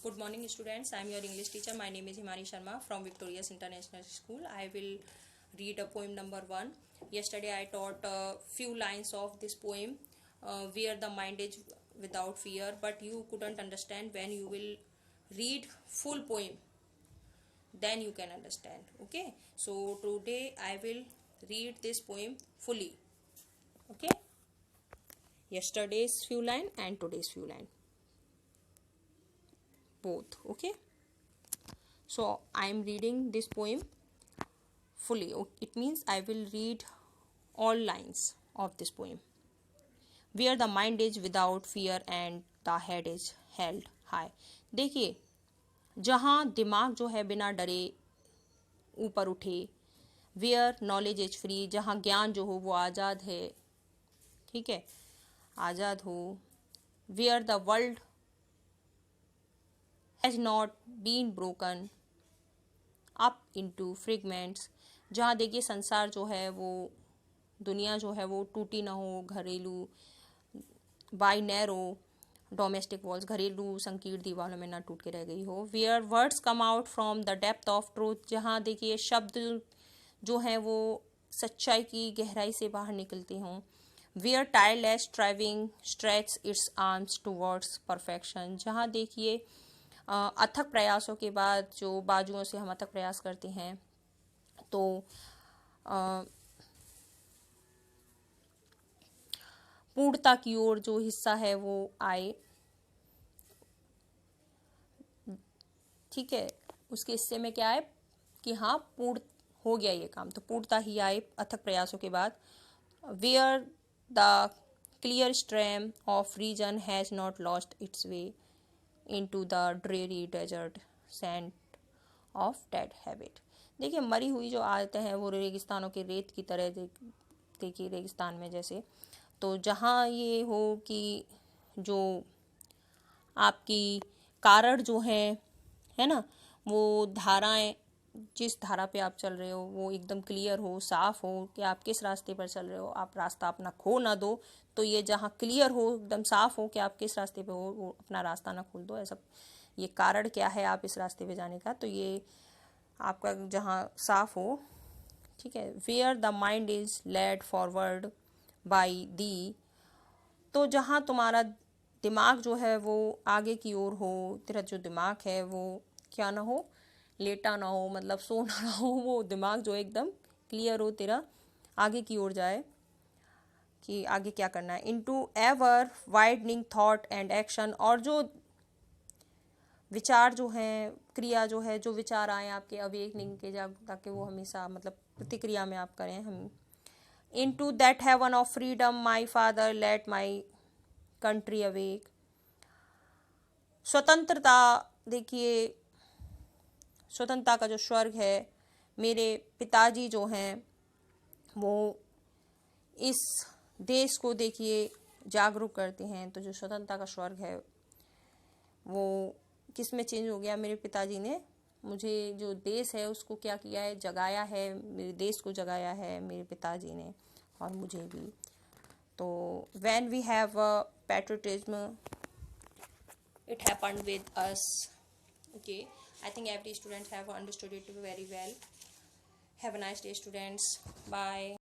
Good morning, students. I am your English teacher. My name is Himani Sharma from Victorious International School. I will read a poem number 1. Yesterday I taught a few lines of this poem, where the mind is without fear, but you couldn't understand. When you will read full poem, then you can understand. Okay, so today I will read this poem fully. Okay, yesterday's few line and today's few line, both. Okay, so I am reading this poem fully. It means I will read all lines of this poem. Where the mind is without fear and the head is held high. देखिए, जहाँ दिमाग जो है बिना डरे ऊपर उठे. Where knowledge is free, जहाँ ज्ञान जो हो वो आज़ाद है. ठीक है, आज़ाद हो. Where the world has not been broken up into fragments, जहाँ देखिए संसार जो है वो, दुनिया जो है वो टूटी ना हो. घरेलू बाय नैरो डोमेस्टिक वॉल्स, घरेलू संकीर्ण दीवारों में ना टूट के रह गई हो. Where words come out from the depth of truth, जहाँ देखिए शब्द जो हैं वो सच्चाई की गहराई से बाहर निकलते हों. Where tireless striving stretch its arms towards perfection, जहाँ देखिए अथक प्रयासों के बाद जो बाजुओं से हम अथक प्रयास करते हैं तो पूर्णता की ओर जो हिस्सा है वो आए. ठीक है, उसके हिस्से में क्या है कि हाँ पूर्ण हो गया ये काम, तो पूर्णता ही आए अथक प्रयासों के बाद. Where the clear stream of reason has not lost its way into the dreary desert sand of dead habit. देखिए, मरी हुई जो आदतें हैं वो रेगिस्तानों के रेत की तरह, देखिए रेगिस्तान में जैसे, तो जहाँ ये हो कि जो आपकी कारण जो है ना, वो धाराएं, जिस धारा पे आप चल रहे हो वो एकदम क्लियर हो, साफ हो कि आप किस रास्ते पर चल रहे हो, आप रास्ता अपना खो ना दो. तो ये जहाँ क्लियर हो, एकदम साफ हो कि आप किस रास्ते पे हो, वो अपना रास्ता ना खोल दो. ऐसा ये कारण क्या है आप इस रास्ते पे जाने का, तो ये आपका जहाँ साफ हो. ठीक है, where the mind is led forward by thee, तो जहाँ तुम्हारा दिमाग जो है वो आगे की ओर हो, तेरा जो दिमाग है वो क्या ना हो, लेटा ना हो, मतलब सो ना हो, वो दिमाग जो एकदम क्लियर हो, तेरा आगे की ओर जाए कि आगे क्या करना है. Into ever widening thought and action, और जो विचार जो हैं, क्रिया जो है, जो विचार आए आपके अवेकनिंग के, ताकि वो हमेशा मतलब प्रतिक्रिया में आप करें. हम into that heaven of freedom my father let my country awake. स्वतंत्रता, देखिए स्वतंत्रता का जो स्वर्ग है, मेरे पिताजी जो हैं वो इस देश को देखिए जागरूक करते हैं. तो जो स्वतंत्रता का स्वर्ग है वो किस में चेंज हो गया, मेरे पिताजी ने मुझे जो देश है उसको क्या किया है, जगाया है. मेरे देश को जगाया है मेरे पिताजी ने, और मुझे भी. तो when we have a patriotism, it happened with us. Okay, I think every student have understood it very well. Have a nice day, students. Bye.